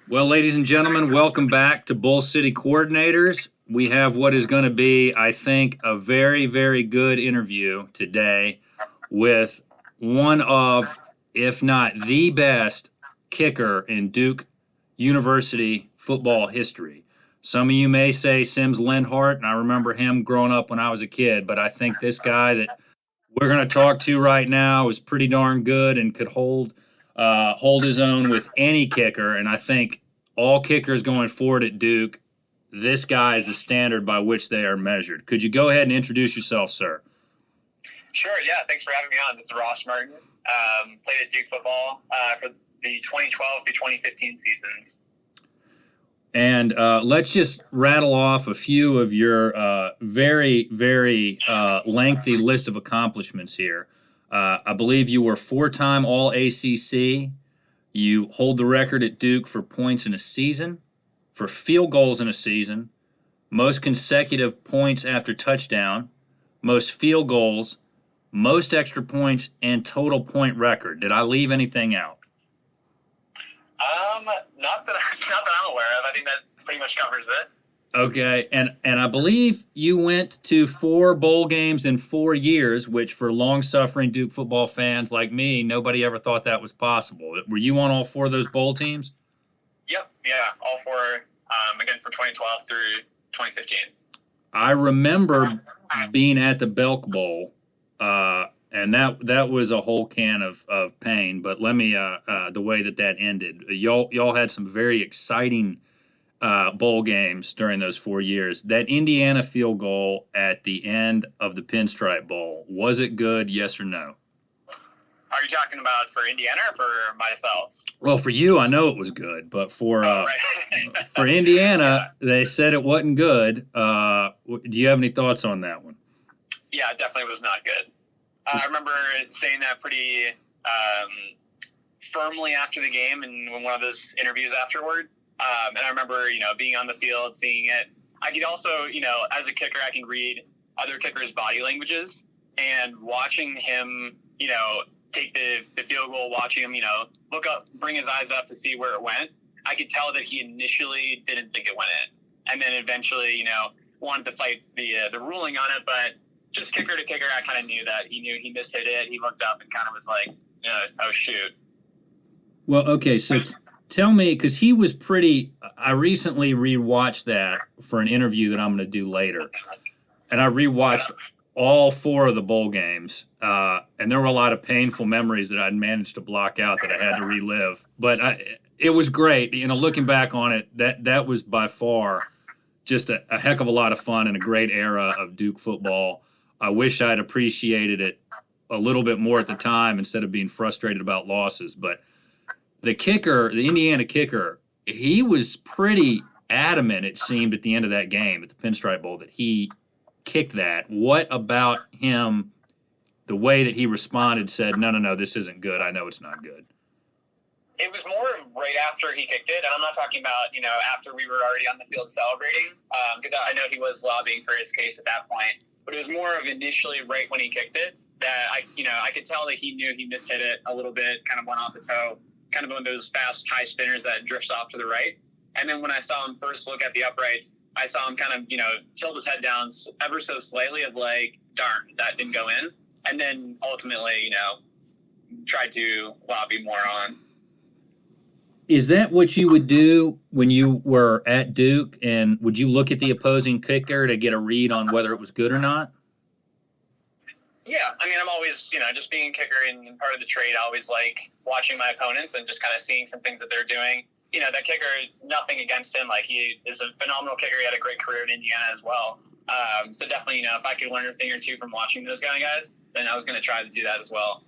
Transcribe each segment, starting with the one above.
Well, ladies and gentlemen, welcome back to Bull City Coordinators. We have what is going to be, I think, a very, very good interview today with one of, if not the best, kicker in Duke University football history. Some of you may say Sims Lindhart, and I remember him growing up when I was a kid, but I think this guy that we're going to talk to right now is pretty darn good and could hold his own with any kicker. And I think all kickers going forward at Duke, this guy is the standard by which they are measured. Could you go ahead and introduce yourself, sir? Sure, yeah. Thanks for having me on. This is Ross Martin. Played at Duke football for the 2012 through 2015 seasons. And let's just rattle off a few of your very, very lengthy list of accomplishments here. I believe you were four-time All ACC. You hold the record at Duke for points in a season, for field goals in a season, most consecutive points after touchdown, most field goals, most extra points, and total point record. Did I leave anything out? Not that I'm aware of. I think that pretty much covers it. Okay, and I believe you went to four bowl games in 4 years, which for long-suffering Duke football fans like me, nobody ever thought that was possible. Were you on all four of those bowl teams? Yep, yeah, all four. Again for 2012 through 2015. I remember being at the Belk Bowl, and that was a whole can of pain. But let me the way that ended. Y'all had some very exciting bowl games during those 4 years. That Indiana field goal at the end of the Pinstripe Bowl, was it good? Yes or no? Are you talking about for Indiana or for myself? Well, for you, I know it was good, but for for Indiana, they said it wasn't good. Do you have any thoughts on that one? Yeah, it definitely was not good. I remember saying that pretty firmly after the game and in one of those interviews afterward. And I remember, being on the field, seeing it. I could also, as a kicker, I can read other kickers' body languages, and watching him, take the field goal, watching him, look up, bring his eyes up to see where it went. I could tell that he initially didn't think it went in, and then eventually, wanted to fight the ruling on it. But just kicker to kicker, I kind of knew that he knew he mishit it. He looked up and kind of was like, "Oh shoot." Well, okay, so tell me, because he was pretty. I recently rewatched that for an interview that I'm going to do later, and I rewatched all four of the bowl games, and there were a lot of painful memories that I'd managed to block out that I had to relive. But it was great, looking back on it. That was by far just a heck of a lot of fun and a great era of Duke football. I wish I'd appreciated it a little bit more at the time instead of being frustrated about losses. But the kicker, the Indiana kicker, he was pretty adamant, it seemed, at the end of that game at the Pinstripe Bowl that he kicked that. What about him, the way that he responded, said, no, this isn't good. I know it's not good? It was more right after he kicked it, and I'm not talking about, after we were already on the field celebrating, because I know he was lobbying for his case at that point. But it was more of initially right when he kicked it that I could tell that he knew he mishit it a little bit, kind of went off the toe, kind of one of those fast high spinners that drifts off to the right. And then when I saw him first look at the uprights, I saw him kind of, tilt his head down ever so slightly of like, darn, that didn't go in. And then ultimately, tried to lobby more on. Is that what you would do when you were at Duke? And would you look at the opposing kicker to get a read on whether it was good or not? Yeah, I mean, I'm always, just being a kicker and part of the trade, I always like watching my opponents and just kind of seeing some things that they're doing. That kicker, nothing against him. Like, he is a phenomenal kicker. He had a great career in Indiana as well. So definitely, if I could learn a thing or two from watching those guys, then I was going to try to do that as well.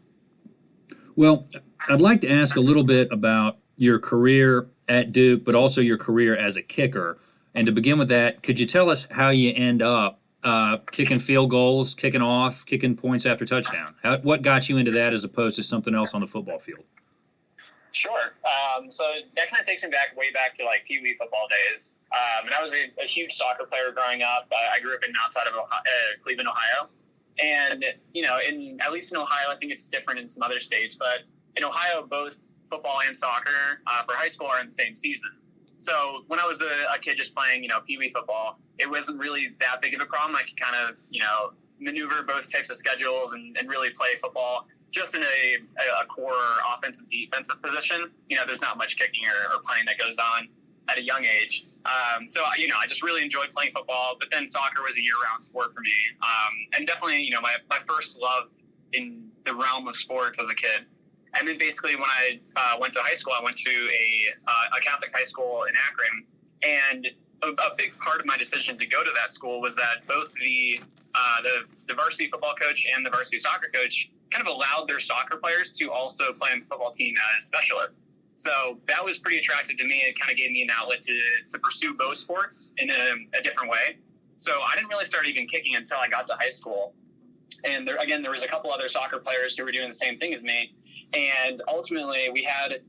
Well, I'd like to ask a little bit about your career at Duke, but also your career as a kicker. And to begin with that, could you tell us how you end up kicking field goals, kicking off, kicking points after touchdown? What got you into that as opposed to something else on the football field? Sure. So that kind of takes me way back to like Pee Wee football days. And I was a huge soccer player growing up. I grew up outside of Cleveland, Ohio. And, at least in Ohio, I think it's different in some other states, but in Ohio, both football and soccer for high school are in the same season. So when I was a kid just playing, Pee Wee football, it wasn't really that big of a problem. I could kind of, maneuver both types of schedules and really play football just in a core offensive defensive position. There's not much kicking or punting that goes on at a young age. So I just really enjoyed playing football, but then soccer was a year-round sport for me. And definitely, my first love in the realm of sports as a kid. And then basically when I went to high school, I went to a Catholic high school in Akron. And a big part of my decision to go to that school was that both the varsity football coach and the varsity soccer coach kind of allowed their soccer players to also play on the football team as specialists. So that was pretty attractive to me. It kind of gave me an outlet to pursue both sports in a different way. So I didn't really start even kicking until I got to high school. And there was a couple other soccer players who were doing the same thing as me. And ultimately we had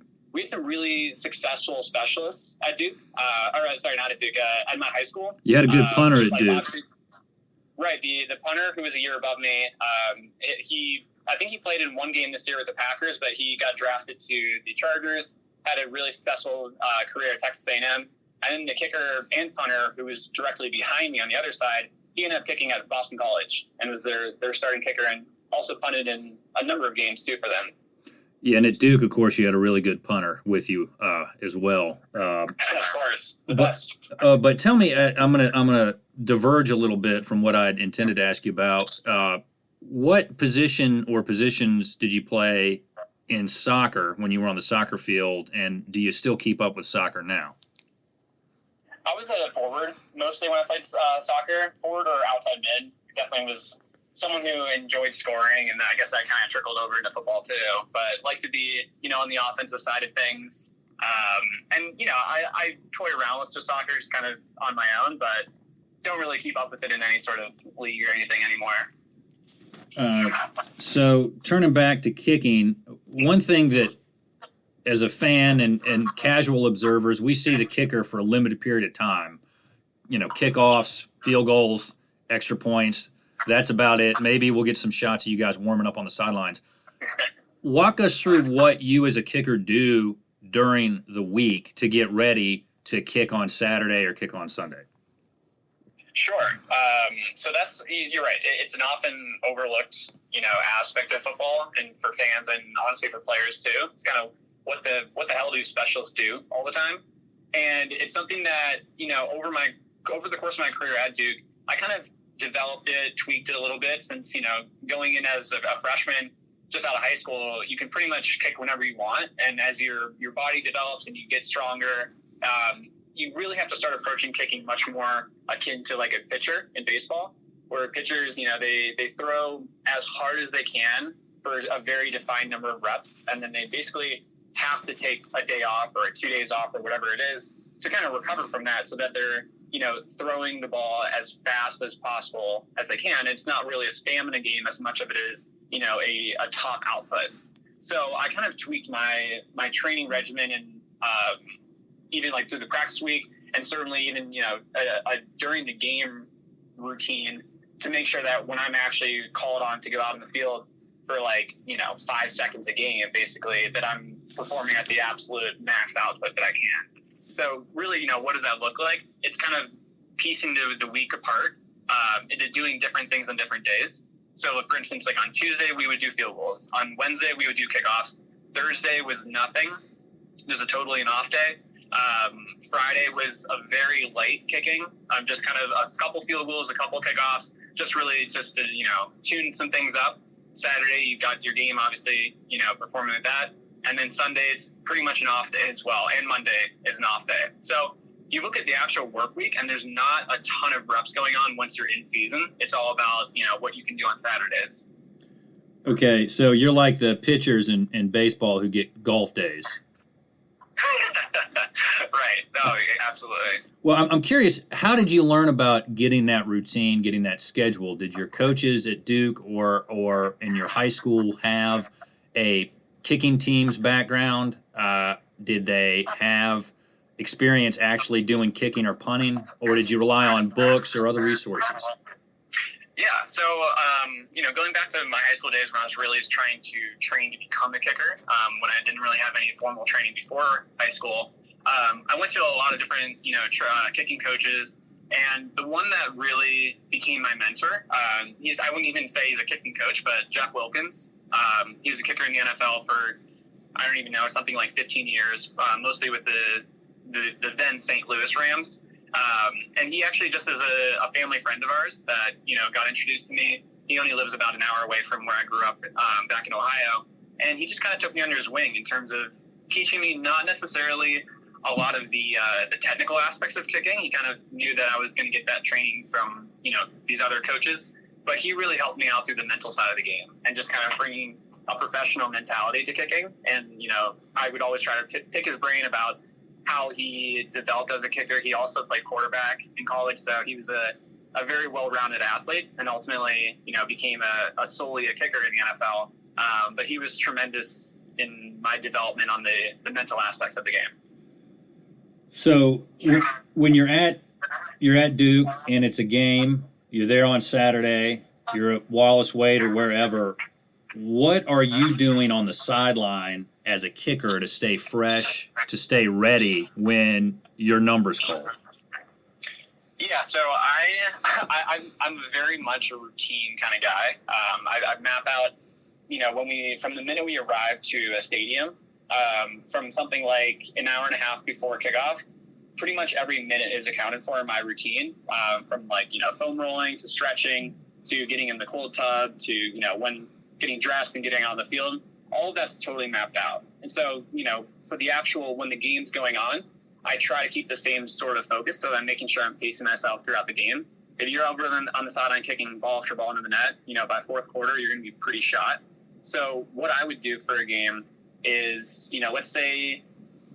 some really successful specialists at Duke. Not at Duke, at my high school. You had a good punter at Duke. Right. The punter who was a year above me, I think he played in one game this year with the Packers, but he got drafted to the Chargers, had a really successful career at Texas A&M. And then the kicker and punter, who was directly behind me on the other side, he ended up kicking at Boston College and was their starting kicker and also punted in a number of games too for them. Yeah, and at Duke, of course, you had a really good punter with you as well. Of course, the best. But tell me, I'm gonna diverge a little bit from what I'd intended to ask you about. What position or positions did you play in soccer when you were on the soccer field, and do you still keep up with soccer now? I was a forward mostly when I played soccer, forward or outside mid. Definitely was someone who enjoyed scoring, and I guess that kind of trickled over into football too. But like to be, on the offensive side of things. I toy around with just soccer just kind of on my own, but don't really keep up with it in any sort of league or anything anymore. So turning back to kicking, one thing that as a fan and casual observers, we see the kicker for a limited period of time. Kickoffs, field goals, extra points. That's about it. Maybe we'll get some shots of you guys warming up on the sidelines. Walk us through what you as a kicker do during the week to get ready to kick on Saturday or kick on Sunday. Sure. So you're right. It's an often overlooked, aspect of football, and for fans and honestly for players too. It's kind of what the hell do specialists do all the time? And it's something that, over the course of my career at Duke, I kind of developed it, tweaked it a little bit since, going in as a freshman, just out of high school, you can pretty much kick whenever you want. And as your body develops and you get stronger, you really have to start approaching kicking much more akin to like a pitcher in baseball, where pitchers, they throw as hard as they can for a very defined number of reps. And then they basically have to take a day off or 2 days off or whatever it is to kind of recover from that so that they're, throwing the ball as fast as possible as they can. It's not really a stamina game as much of it is, a top output. So I kind of tweaked my training regimen and even like through the practice week and certainly even, during the game routine to make sure that when I'm actually called on to go out in the field for 5 seconds a game, basically, that I'm performing at the absolute max output that I can. So really, what does that look like? It's kind of piecing the week apart into doing different things on different days. So for instance, like on Tuesday, we would do field goals. On Wednesday, we would do kickoffs. Thursday was nothing. It was totally an off day. Friday was a very light kicking. Just kind of a couple field goals, a couple kickoffs, just to, tune some things up. Saturday, you got your game, obviously, performing with that. And then Sunday, it's pretty much an off day as well. And Monday is an off day. So you look at the actual work week, and there's not a ton of reps going on once you're in season. It's all about, what you can do on Saturdays. Okay, so you're like the pitchers in baseball who get golf days. Right. No, absolutely. Well, I'm curious, how did you learn about getting that routine, getting that schedule? Did your coaches at Duke or in your high school have a kicking team's background? Did they have experience actually doing kicking or punting, or did you rely on books or other resources? Yeah, so, going back to my high school days when I was really trying to train to become a kicker, when I didn't really have any formal training before high school, I went to a lot of different, kicking coaches, and the one that really became my mentor, I wouldn't even say he's a kicking coach, but Jeff Wilkins. He was a kicker in the NFL for, I don't even know, something like 15 years, mostly with the then St. Louis Rams. And he actually just is a family friend of ours that, got introduced to me. He only lives about an hour away from where I grew up back in Ohio. And he just kind of took me under his wing in terms of teaching me not necessarily a lot of the technical aspects of kicking. He kind of knew that I was going to get that training from, these other coaches. But he really helped me out through the mental side of the game and just kind of bringing a professional mentality to kicking. And, I would always try to pick his brain about how he developed as a kicker. He also played quarterback in college, so he was a very well-rounded athlete and ultimately, became solely a kicker in the NFL. But he was tremendous in my development on the mental aspects of the game. So when you're at Duke and it's a game, you're there on Saturday, you're at Wallace Wade or wherever, what are you doing on the sideline as a kicker to stay fresh, to stay ready when your number's called? Yeah, so I'm very much a routine kind of guy. I map out, from the minute we arrive to a stadium, from something like an hour and a half before kickoff, pretty much every minute is accounted for in my routine, from foam rolling to stretching to getting in the cold tub to, when getting dressed and getting on the field. All of that's totally mapped out. And so, for the actual, when the game's going on, I try to keep the same sort of focus so that I'm making sure I'm pacing myself throughout the game. If you're over on the sideline kicking ball after ball into the net, by fourth quarter, you're going to be pretty shot. So what I would do for a game is, let's say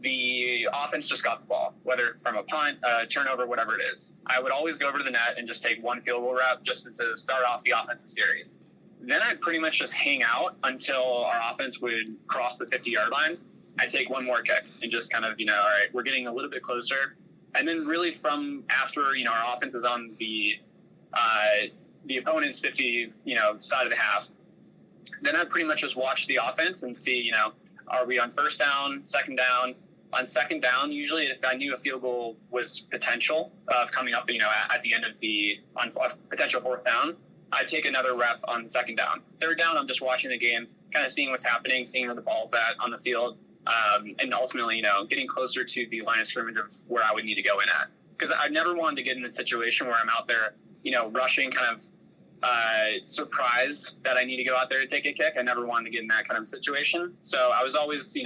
the offense just got the ball, whether from a punt, turnover, whatever it is. I would always go over to the net and just take one field goal rep just to start off the offensive series. Then I'd pretty much just hang out until our offense would cross the 50-yard line. I'd take one more kick and just kind of, all right, we're getting a little bit closer. And then really from after, our offense is on the opponent's 50, side of the half, then I'd pretty much just watch the offense and see, are we on first down, second down? On second down, usually if I knew a field goal was potential of coming up, at the end of on potential fourth down, I'd take another rep on second down. Third down, I'm just watching the game, kind of seeing what's happening, seeing where the ball's at on the field, and ultimately, getting closer to the line of scrimmage of where I would need to go in at. Because I never wanted to get in a situation where I'm out there, rushing, kind of surprised that I need to go out there to take a kick. I never wanted to get in that kind of situation. So I was always,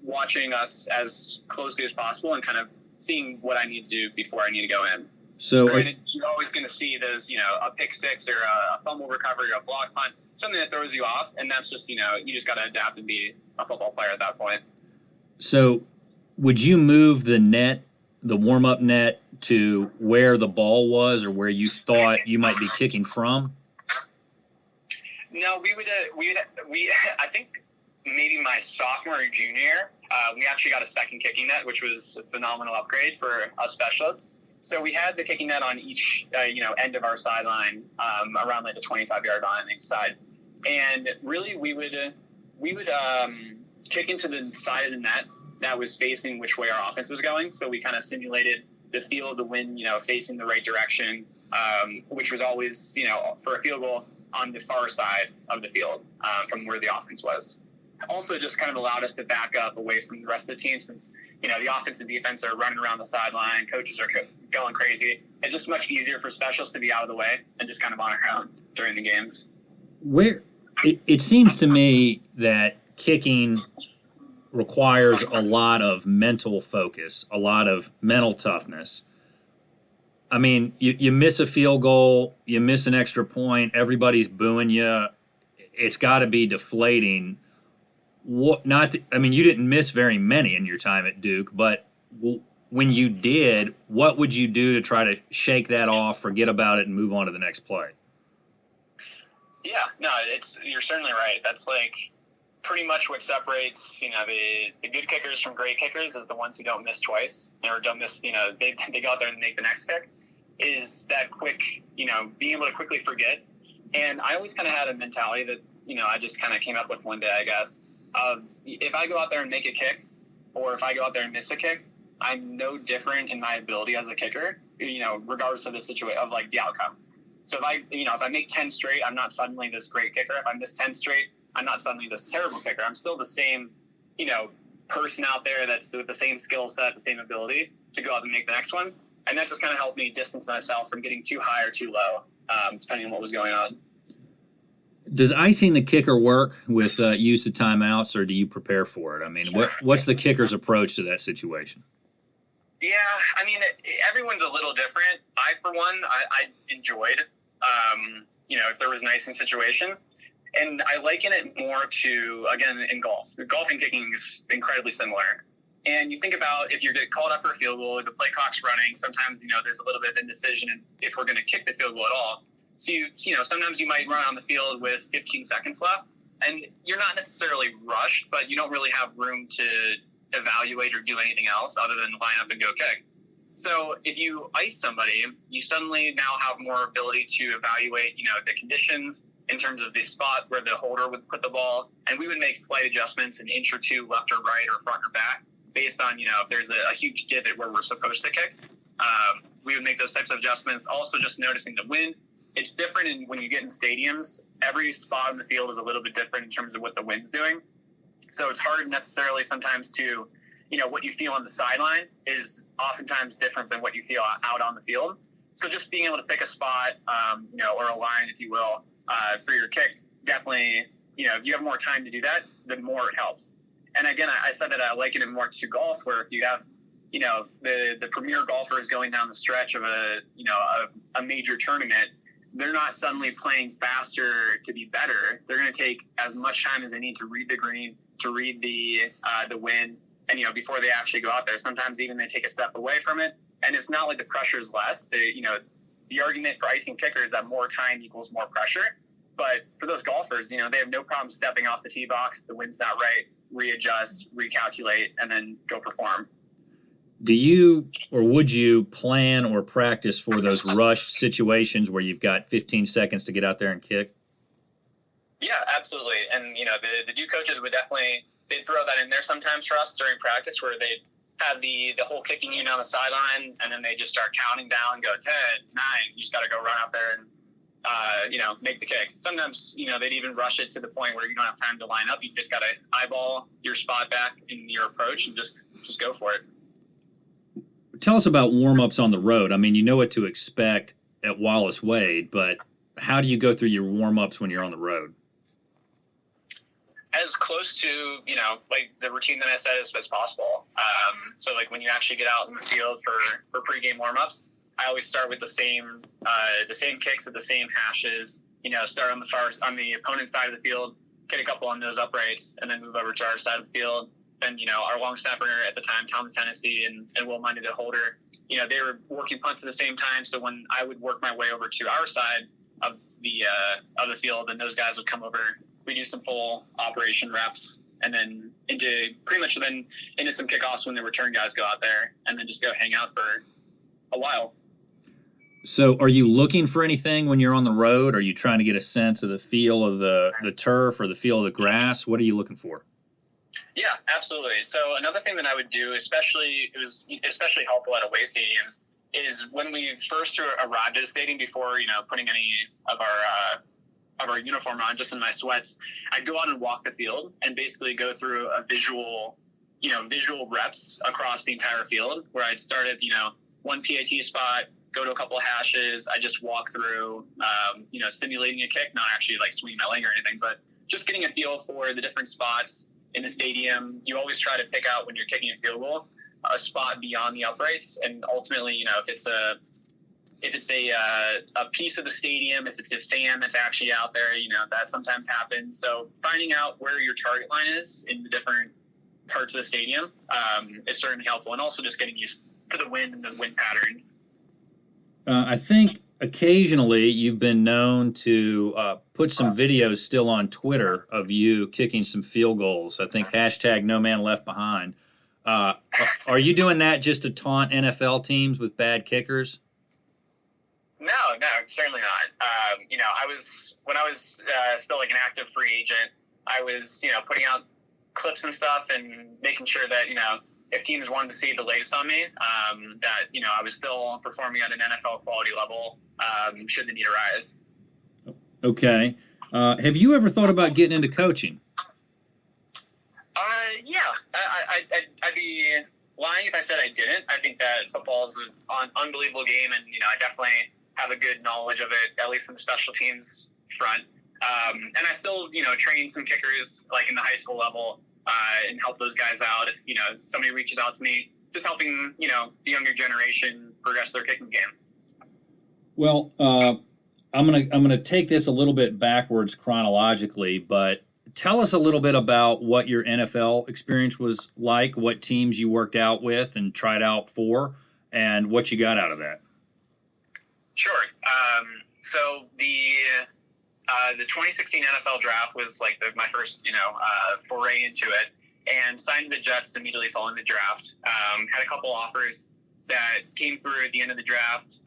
watching us as closely as possible and kind of seeing what I need to do before I need to go in. So granted, you're always going to see those, a pick six or a fumble recovery or a block punt, something that throws you off. And that's just, you just got to adapt and be a football player at that point. So would you move the warm-up net to where the ball was or where you thought you might be kicking from? No, I think maybe my sophomore or junior year, we actually got a second kicking net, which was a phenomenal upgrade for us specialists. So we had the kicking net on each, end of our sideline, around like the 25-yard line on each side. And really we would kick into the side of the net that was facing which way our offense was going. So we kind of simulated the feel of the wind, facing the right direction, which was always, for a field goal on the far side of the field, from where the offense was. Also just kind of allowed us to back up away from the rest of the team since, the offense and defense are running around the sideline, coaches are going crazy. It's just much easier for specialists to be out of the way and just kind of on our own during the games. It seems to me that kicking requires a lot of mental focus, a lot of mental toughness. I mean, you miss a field goal, you miss an extra point, everybody's booing you. It's got to be deflating. You didn't miss very many in your time at Duke, but when you did, what would you do to try to shake that off, forget about it, and move on to the next play? Yeah, no, you're certainly right. That's like pretty much what separates, the good kickers from great kickers is the ones who don't miss twice or don't miss, they go out there and make the next kick, is that quick, being able to quickly forget. And I always kind of had a mentality that, I just kind of came up with one day, I guess, of if I go out there and make a kick or if I go out there and miss a kick, I'm no different in my ability as a kicker, regardless of the situation, of like the outcome. So if I make 10 straight, I'm not suddenly this great kicker. If I miss 10 straight, I'm not suddenly this terrible kicker. I'm still the same, person out there that's with the same skill set, the same ability to go out and make the next one. And that just kind of helped me distance myself from getting too high or too low, depending on what was going on. Does icing the kicker work with use of timeouts, or do you prepare for it? I mean, what's the kicker's approach to that situation? Yeah, I mean, everyone's a little different. For one, I enjoyed, if there was an icing situation. And I liken it more to, again, in golf. Golf and kicking is incredibly similar. And you think about if you're called up for a field goal, the play clock's running, sometimes, there's a little bit of indecision if we're going to kick the field goal at all. So, sometimes you might run on the field with 15 seconds left, and you're not necessarily rushed, but you don't really have room to evaluate or do anything else other than line up and go kick. So if you ice somebody, you suddenly now have more ability to evaluate, the conditions in terms of the spot where the holder would put the ball. And we would make slight adjustments an inch or two left or right or front or back based on, if there's a huge divot where we're supposed to kick. We would make those types of adjustments. Also just noticing the wind. It's different when you get in stadiums. Every spot in the field is a little bit different in terms of what the wind's doing. So it's hard necessarily sometimes to, what you feel on the sideline is oftentimes different than what you feel out on the field. So just being able to pick a spot, or a line, if you will, for your kick, definitely, if you have more time to do that, the more it helps. And again, I said that I liken it more to golf, where if you have, the premier golfers going down the stretch of a major tournament, they're not suddenly playing faster to be better. They're going to take as much time as they need to read the green, to read the wind, and before they actually go out there. Sometimes even they take a step away from it, and it's not like the pressure is less. The argument for icing kickers is that more time equals more pressure. But for those golfers, they have no problem stepping off the tee box if the wind's not right, readjust, recalculate, and then go perform. Do you or would you plan or practice for those rush situations where you've got 15 seconds to get out there and kick? Yeah, absolutely. And, the DUE coaches would definitely, they'd throw that in there sometimes for us during practice, where they'd have the whole kicking unit on the sideline, and then they just start counting down and go 10, 9. You just got to go run out there and, make the kick. Sometimes, they'd even rush it to the point where you don't have time to line up. You just got to eyeball your spot back in your approach and just go for it. Tell us about warm-ups on the road. I mean, you know what to expect at Wallace Wade, but how do you go through your warm-ups when you're on the road? As close to, like the routine that I said as possible. So like when you actually get out in the field for pregame warm-ups, I always start with the same kicks at the same hashes, start on the opponent's side of the field, get a couple on those uprights, and then move over to our side of the field. Then, our long snapper at the time, Thomas Hennessy and Will Mundy, the holder, they were working punts at the same time. So when I would work my way over to our side of the field, and those guys would come over, we do some full operation reps, and then into some kickoffs when the return guys go out there, and then just go hang out for a while. So are you looking for anything when you're on the road? Are you trying to get a sense of the feel of the turf or the feel of the grass? What are you looking for? Yeah, absolutely. So another thing that I would do, it was especially helpful at away stadiums, is when we first arrived at a stadium, before putting any of our uniform on, just in my sweats, I'd go out and walk the field and basically go through a visual reps across the entire field, where I'd start at one PAT spot, go to a couple of hashes. I just walk through, simulating a kick, not actually like swinging my leg or anything, but just getting a feel for the different spots in the stadium. You always try to pick out, when you're kicking a field goal, a spot beyond the uprights, and ultimately, if it's a piece of the stadium, if it's a fan that's actually out there, that sometimes happens. So finding out where your target line is in the different parts of the stadium is certainly helpful, and also just getting used to the wind and the wind patterns. I think occasionally you've been known to put some videos still on Twitter of you kicking some field goals. I think #NoManLeftBehind. Are you doing that just to taunt NFL teams with bad kickers? No, certainly not. When I was still like an active free agent, I was, putting out clips and stuff and making sure that, if teams wanted to see the latest on me, that, I was still performing at an NFL quality level, should the need arise. Okay. Have you ever thought about getting into coaching? Yeah. I'd be lying if I said I didn't. I think that football is an unbelievable game, and, I definitely have a good knowledge of it, at least in the special teams front. And I still, train some kickers, like in the high school level, and help those guys out if, somebody reaches out to me, just helping, the younger generation progress their kicking game. Well, I'm gonna take this a little bit backwards chronologically, but tell us a little bit about what your NFL experience was like, what teams you worked out with and tried out for, and what you got out of that. Sure. So the 2016 NFL draft was like my first, foray into it, and signed the Jets immediately following the draft. Had a couple offers that came through at the end of the draft,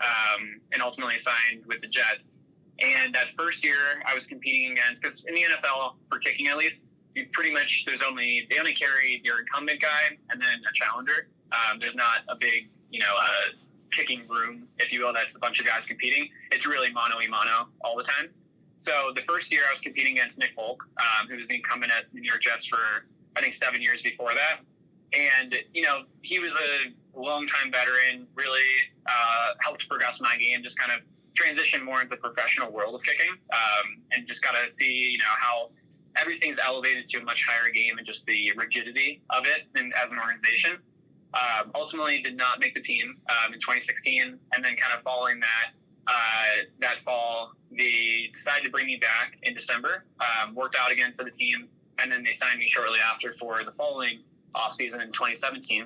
and ultimately signed with the Jets. And that first year I was competing against, because in the NFL, for kicking at least, you pretty much, they only carry your incumbent guy and then a challenger. There's not a big, kicking room, if you will, that's a bunch of guys competing. It's really mano-a-mano all the time. So the first year I was competing against Nick Folk, who was the incumbent at the New York Jets for, I think, 7 years before that. And, he was a longtime veteran, really helped progress my game, just kind of transition more into the professional world of kicking, and just got to see, how everything's elevated to a much higher game and just the rigidity of it and as an organization. Ultimately did not make the team in 2016, and then kind of following that fall, they decided to bring me back in December, worked out again for the team, and then they signed me shortly after for the following offseason in 2017.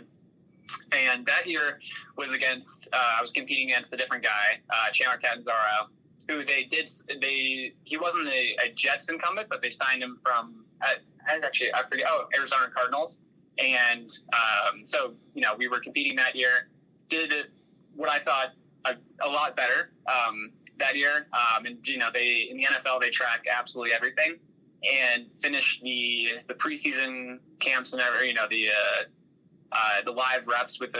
And that year was I was competing against a different guy, Chandler Catanzaro, who he wasn't a Jets incumbent, but they signed him from, Arizona Cardinals. And so, we were competing that year, did what I thought a lot better that year. And, they in the NFL, they track absolutely everything, and finished the preseason camps and the live reps with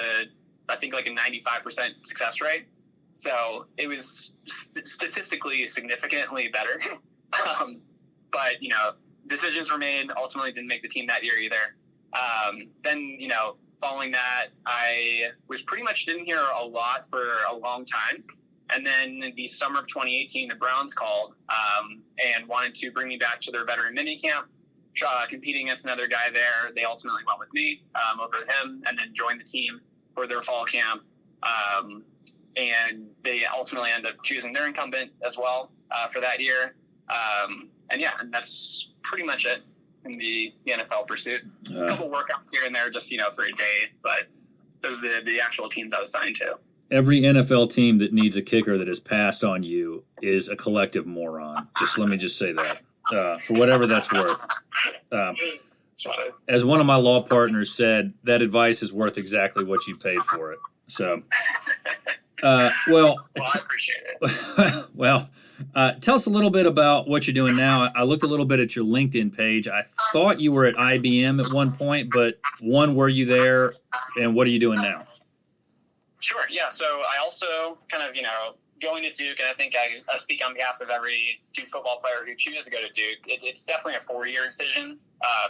I think like a 95% success rate. So it was statistically significantly better. But, decisions were made, ultimately didn't make the team that year either. Then, following that, I was pretty much didn't hear a lot for a long time. And then in the summer of 2018, the Browns called and wanted to bring me back to their veteran minicamp, competing against another guy there. They ultimately went with me over with him, and then joined the team for their fall camp. And they ultimately ended up choosing their incumbent as well for that year. And that's pretty much it in the NFL pursuit. A couple workouts here and there, just, for a day, but those are the actual teams I was signed to. Every NFL team that needs a kicker that has passed on you is a collective moron. Let me just say that, for whatever that's worth. As one of my law partners said, that advice is worth exactly what you paid for it. So, I appreciate it. Well, tell us a little bit about what you're doing now. I looked a little bit at your LinkedIn page. I thought you were at IBM at one point, but were you there, and what are you doing now? Sure. Yeah. So I also kind of, going to Duke, and I think I speak on behalf of every Duke football player who chooses to go to Duke. It's definitely a 4-year decision,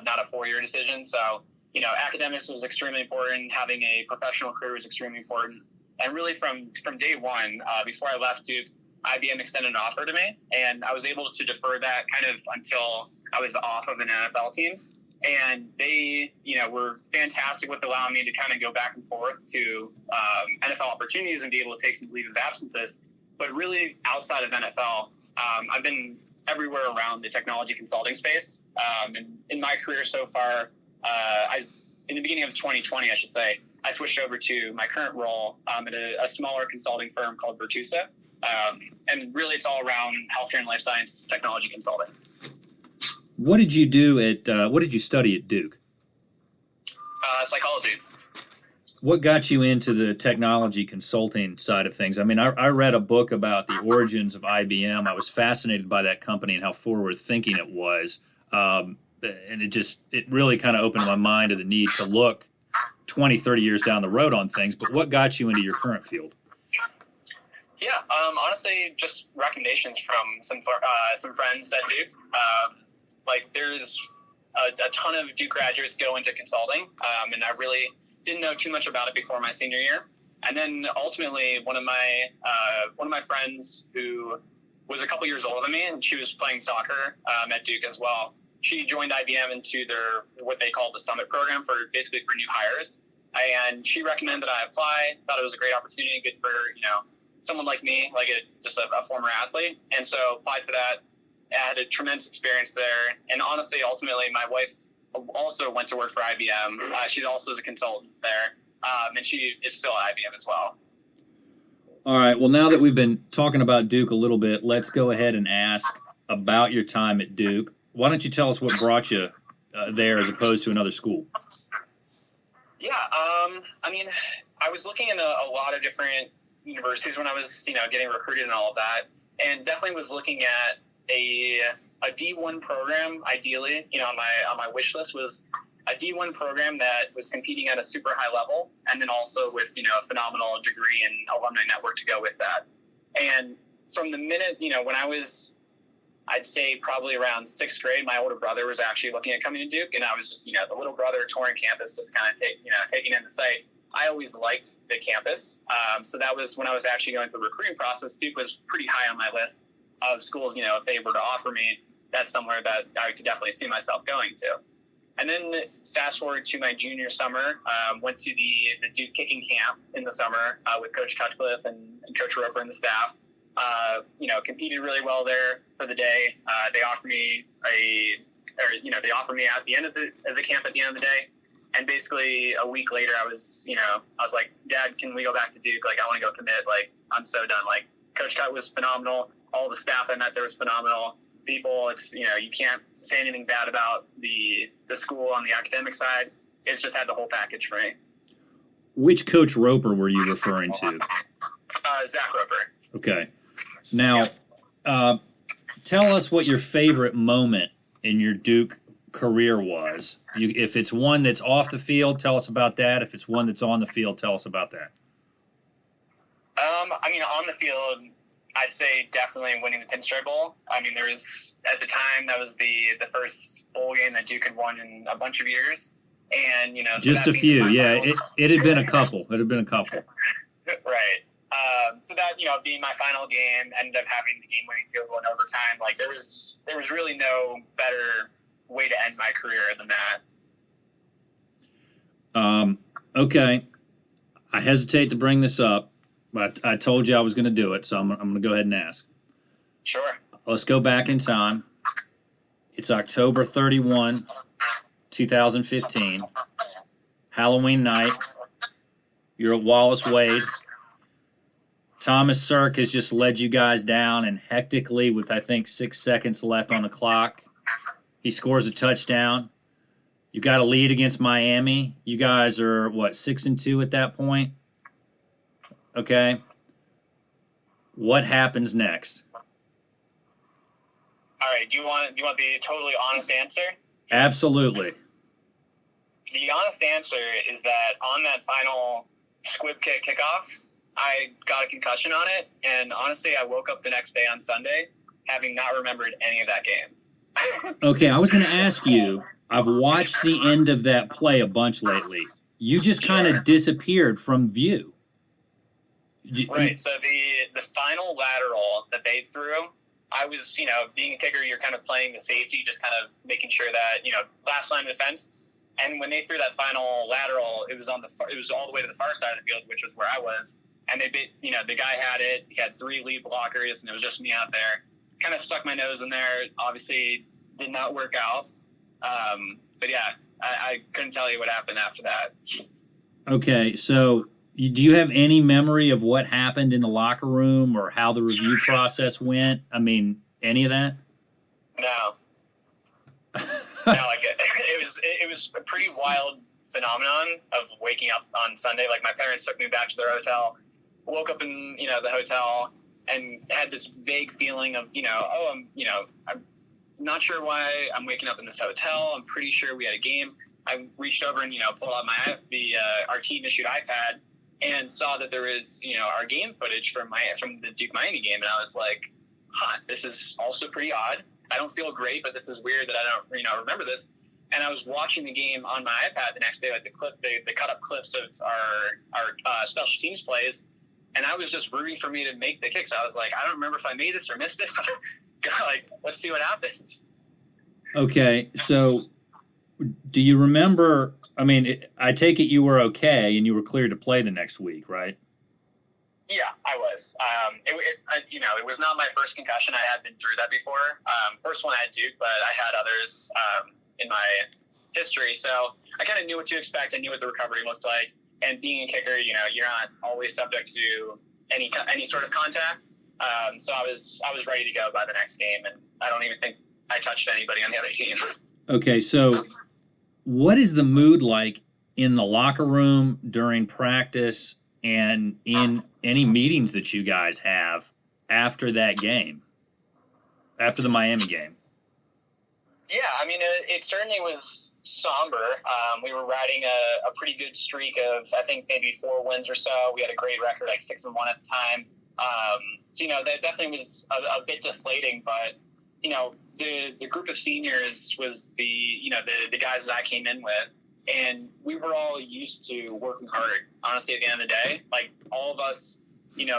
not a 4-year decision. So, academics was extremely important. Having a professional career was extremely important. And really from day one, before I left Duke, IBM extended an offer to me, and I was able to defer that kind of until I was off of an NFL team. And they, were fantastic with allowing me to kind of go back and forth to NFL opportunities and be able to take some leave of absences. But really, outside of NFL, I've been everywhere around the technology consulting space. And in my career so far, in the beginning of 2020, I should say, I switched over to my current role at a smaller consulting firm called Virtusa. And really, it's all around healthcare and life science technology consulting. What did you do what did you study at Duke? Psychology. What got you into the technology consulting side of things? I mean, I read a book about the origins of IBM. I was fascinated by that company and how forward thinking it was. And it really kind of opened my mind to the need to look 20, 30 years down the road on things, but what got you into your current field? Yeah, honestly, just recommendations from some friends at Duke. Like, there's a ton of Duke graduates go into consulting, and I really didn't know too much about it before my senior year. And then ultimately, one of my friends who was a couple years older than me, and she was playing soccer at Duke as well. She joined IBM into their what they call the Summit program for new hires, and she recommended that I apply. Thought it was a great opportunity, good for someone like me, like just a former athlete, and so applied for that. I had a tremendous experience there, and honestly, ultimately, my wife also went to work for IBM. She also is a consultant there, and she is still at IBM as well. All right. Well, now that we've been talking about Duke a little bit, let's go ahead and ask about your time at Duke. Why don't you tell us what brought you there as opposed to another school? Yeah, I mean, I was looking in a lot of different universities when I was, getting recruited and all of that, and definitely was looking at a D1 program. Ideally, on my wish list was a D1 program that was competing at a super high level, and then also with a phenomenal degree and alumni network to go with that. And from the minute when I was, I'd say probably around sixth grade, my older brother was actually looking at coming to Duke, and I was just the little brother touring campus, just kind of taking in the sights. I always liked the campus, so that was when I was actually going through the recruiting process. Duke was pretty high on my list of schools. If they were to offer me, that's somewhere that I could definitely see myself going to. And then fast forward to my junior summer, went to the Duke kicking camp in the summer with Coach Cutcliffe and Coach Roper and the staff. Competed really well there for the day. They offered me at the end of the camp at the end of the day. And basically a week later, I was like, Dad, can we go back to Duke? Like, I want to go commit. Like, I'm so done. Like, Coach Cut was phenomenal. All the staff I met there was phenomenal. People, it's, you can't say anything bad about the school on the academic side. It's just had the whole package for me. Which Coach Roper were you referring to? Zach Roper. Okay. Now, tell us what your favorite moment in your Duke career was. If it's one that's off the field, tell us about that. If it's one that's on the field, tell us about that. On the field, I'd say definitely winning the Pinstripe Bowl. There was, at the time, that was the first bowl game that Duke had won in a bunch of years. And, just a few. Yeah, it had been a couple. It had been a couple. Right. So that, being my final game, ended up having the game-winning field goal in overtime. Like, there was really no better way to end my career than that. Okay. I hesitate to bring this up, but I told you I was going to do it, so I'm going to go ahead and ask. Sure. Let's go back in time. It's October 31, 2015, Halloween night. You're at Wallace Wade. Thomas Sirk has just led you guys down, and hectically, with I think 6 seconds left on the clock, he scores a touchdown. You got a lead against Miami. You guys are, 6-2 at that point? Okay. What happens next? All right. Do you want the totally honest answer? Absolutely. The honest answer is that on that final squib kick kickoff, I got a concussion on it, and honestly, I woke up the next day on Sunday having not remembered any of that game. Okay, I was going to ask you, I've watched the end of that play a bunch lately. You just kind of disappeared from view. Right, so the final lateral that they threw, I was, being a kicker, you're kind of playing the safety, just kind of making sure that, last line of defense. And when they threw that final lateral, it was all the way to the far side of the field, which was where I was. And the guy had it. He had 3 lead blockers, and it was just me out there. Kind of stuck my nose in there. Obviously, did not work out. But yeah, I couldn't tell you what happened after that. Okay, so do you have any memory of what happened in the locker room or how the review process went? Any of that? No. No, it was a pretty wild phenomenon of waking up on Sunday. Like, my parents took me back to their hotel, woke up in, the hotel, and had this vague feeling of, I'm not sure why I'm waking up in this hotel. I'm pretty sure we had a game. I reached over and pulled out our team issued iPad and saw that there was our game footage from the Duke Miami game, and I was like, this is also pretty odd. I don't feel great, but this is weird that I don't remember this. And I was watching the game on my iPad the next day, like the cut up clips of our special teams plays, and I was just rooting for me to make the kicks. I was like, I don't remember if I made this or missed it. Like, let's see what happens. Okay, so do you remember? I mean, I take it you were okay and you were cleared to play the next week, right? Yeah, I was. It was not my first concussion. I had been through that before. First one I had Duke, but I had others in my history. So I kind of knew what to expect. I knew what the recovery looked like. And being a kicker, you're not always subject to any sort of contact. So I was ready to go by the next game, and I don't even think I touched anybody on the other team. Okay, so what is the mood like in the locker room during practice and in any meetings that you guys have after that game, after the Miami game? Yeah, I mean, it certainly was somber. We were riding a pretty good streak of, I think, maybe 4 wins or so. We had a great record, like 6-1 at the time. So, that definitely was a bit deflating, but, the group of seniors was the guys that I came in with, and we were all used to working hard. Honestly, at the end of the day, like, all of us,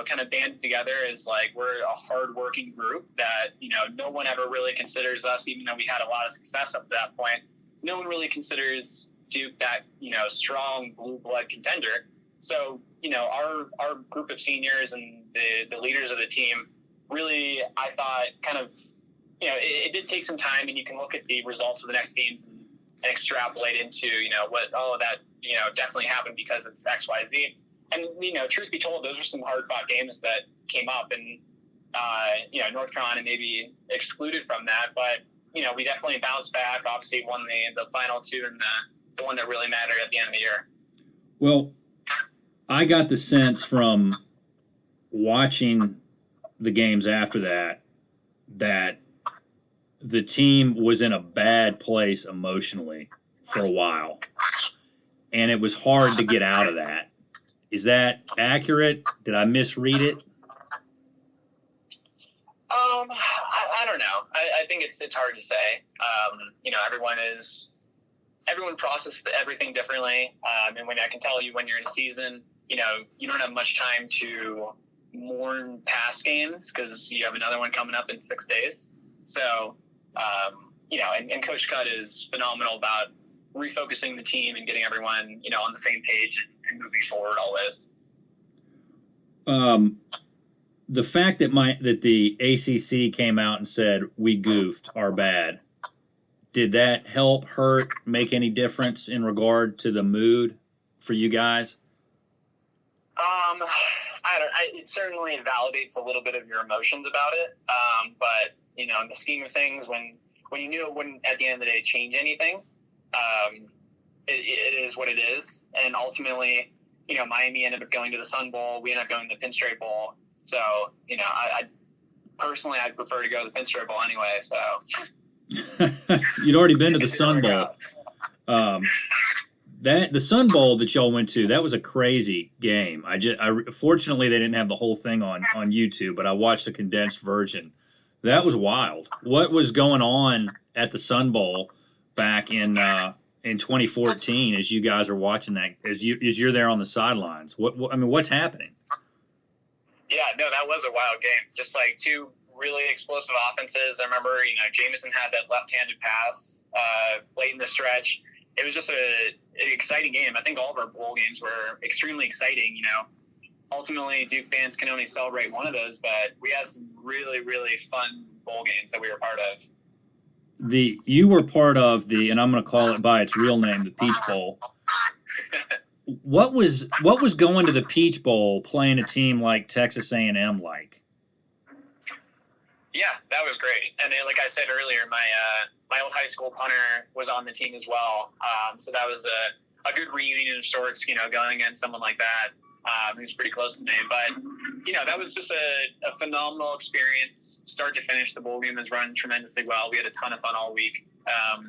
kind of banded together as, like, we're a hard-working group that, no one ever really considers us, even though we had a lot of success up to that point. No one really considers Duke that, strong blue blood contender. So, our group of seniors and the leaders of the team really, I thought, kind of, it did take some time, and you can look at the results of the next games and extrapolate into, that definitely happened because of X, Y, Z. And, truth be told, those are some hard-fought games that came up, and, North Carolina may be excluded from that, but, we definitely bounced back, obviously won the final 2 and the one that really mattered at the end of the year. Well, I got the sense from watching the games after that the team was in a bad place emotionally for a while, and it was hard to get out of that. Is that accurate? Did I misread it? I don't know. I think it's hard to say. Everyone processes everything differently. And when I can tell you when you're in a season, you don't have much time to mourn past games because you have another one coming up in 6 days. So, and Coach Cutt is phenomenal about refocusing the team and getting everyone, on the same page and moving forward always. The fact that the ACC came out and said we goofed, our bad, did that help, hurt, make any difference in regard to the mood for you guys? It certainly validates a little bit of your emotions about it. But in the scheme of things, when you knew it wouldn't at the end of the day change anything, it is what it is. And ultimately, Miami ended up going to the Sun Bowl. We ended up going to the Pinstripe Bowl. So, I personally, I'd prefer to go to the Pinstripe Bowl anyway. So you'd already been to the Sun Bowl. The Sun Bowl that y'all went to, that was a crazy game. Fortunately they didn't have the whole thing on YouTube, but I watched a condensed version. That was wild. What was going on at the Sun Bowl back in 2014 as you guys are watching that, as you're there on the sidelines? What's happening? Yeah, no, that was a wild game. Just like 2 really explosive offenses. I remember, Jameson had that left-handed pass late in the stretch. It was just an exciting game. I think all of our bowl games were extremely exciting. Ultimately, Duke fans can only celebrate one of those, but we had some really, really fun bowl games that we were part of. You were part of and I'm going to call it by its real name, the Peach Bowl. What was going to the Peach Bowl playing a team like Texas A&M like? Yeah, that was great. And then, like I said earlier, my old high school punter was on the team as well. So that was a good reunion of sorts, going against someone like that. Who's pretty close to me. But, that was just a phenomenal experience, start to finish. The bowl game has run tremendously well. We had a ton of fun all week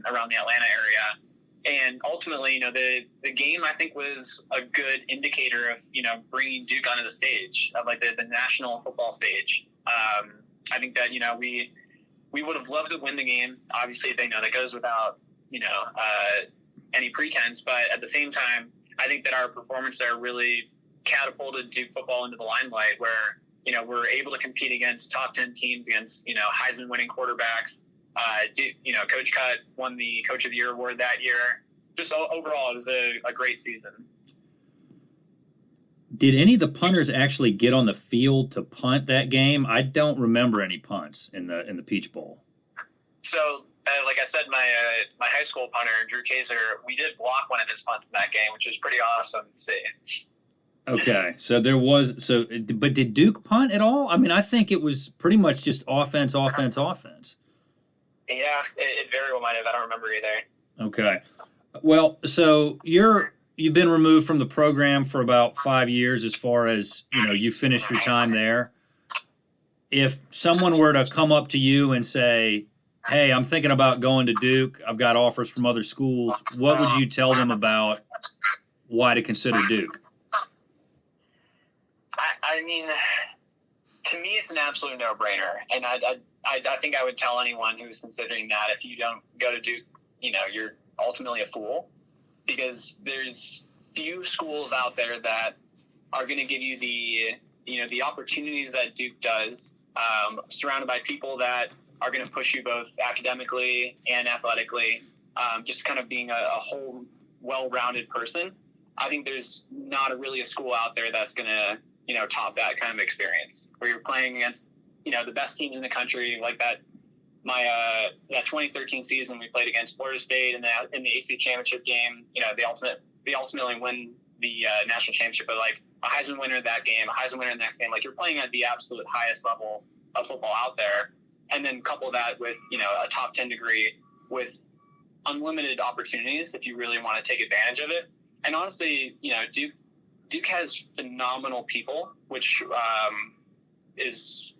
around the Atlanta area. And ultimately, the game, I think, was a good indicator of, bringing Duke onto the stage, of like the national football stage. I think that, we would have loved to win the game. Obviously, that goes without, any pretense. But at the same time, I think that our performance there really catapulted Duke football into the limelight, where, we're able to compete against top 10 teams, against, Heisman winning quarterbacks. Coach Cut won the Coach of the Year award that year. Just overall, it was a great season. Did any of the punters actually get on the field to punt that game? I don't remember any punts in the Peach Bowl. So, like I said, my high school punter, Drew Kaiser, we did block one of his punts in that game, which was pretty awesome to see. Okay, so but did Duke punt at all? I mean, I think it was pretty much just offense. Yeah, it very well might have. I don't remember either. Okay. Well, so you've been removed from the program for about 5 years, as far as, you finished your time there. If someone were to come up to you and say, hey, I'm thinking about going to Duke, I've got offers from other schools, what would you tell them about why to consider Duke? I mean, to me, it's an absolute no-brainer. And I think I would tell anyone who's considering that, if you don't go to Duke, you're ultimately a fool, because there's few schools out there that are going to give you the opportunities that Duke does, surrounded by people that are going to push you both academically and athletically, just kind of being a whole well-rounded person. I think there's not really a school out there that's going to, top that kind of experience, where you're playing against, the best teams in the country. Like that 2013 season, we played against Florida State in the AC championship game. They ultimately win the national championship, but like a Heisman winner that game, a Heisman winner the next game, like you're playing at the absolute highest level of football out there. And then couple that with, a top 10 degree with unlimited opportunities if you really want to take advantage of it. And honestly, Duke has phenomenal people, which is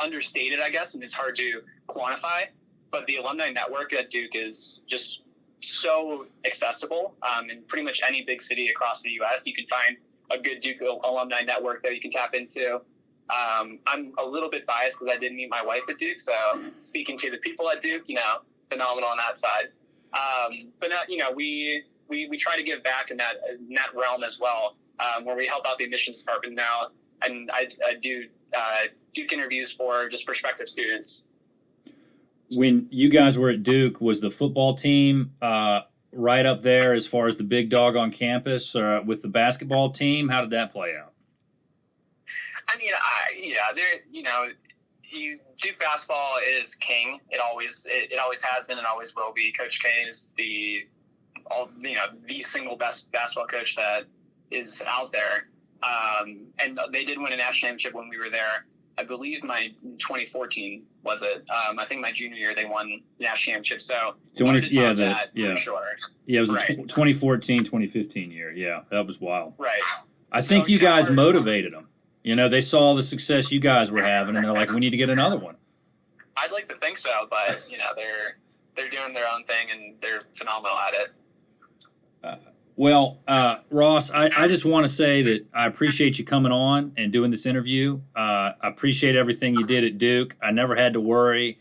understated, I guess, and it's hard to quantify. But the alumni network at Duke is just so accessible. In pretty much any big city across the U.S., you can find a good Duke alumni network that you can tap into. I'm a little bit biased because I did meet my wife at Duke, so speaking to the people at Duke, phenomenal on that side. But we try to give back in that realm as well, where we help out the admissions department now, and I do Duke interviews for just prospective students. When you guys were at Duke, was the football team right up there as far as the big dog on campus with the basketball team? How did that play out? I mean, Duke basketball is king. It always has been and always will be. Coach K is the single best basketball coach that is out there. And they did win a national championship when we were there. I believe my 2014 was it. I think my junior year they won the national championship. So for sure. Yeah, it was the 2014, 2015 year. Yeah, that was wild. Right. I think you guys motivated them. They saw the success you guys were having, and they're like, we need to get another one. I'd like to think so, but they're doing their own thing and they're phenomenal at it. Ross, I just want to say that I appreciate you coming on and doing this interview. I appreciate everything you did at Duke. I never had to worry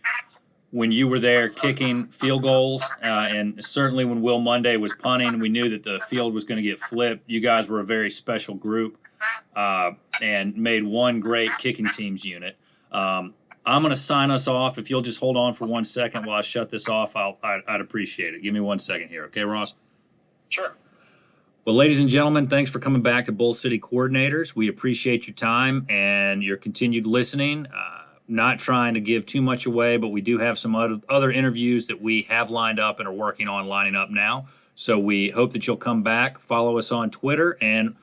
when you were there kicking field goals, and certainly when Will Monday was punting, we knew that the field was going to get flipped. You guys were a very special group and made one great kicking teams unit. I'm going to sign us off. If you'll just hold on for 1 second while I shut this off, I'd appreciate it. Give me 1 second here. Okay, Ross? Sure. Well, ladies and gentlemen, thanks for coming back to Bull City Coordinators. We appreciate your time and your continued listening. Not trying to give too much away, but we do have some other interviews that we have lined up and are working on lining up now. So we hope that you'll come back, follow us on Twitter, and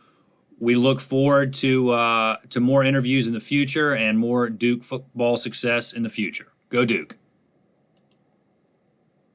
we look forward to more interviews in the future and more Duke football success in the future. Go Duke.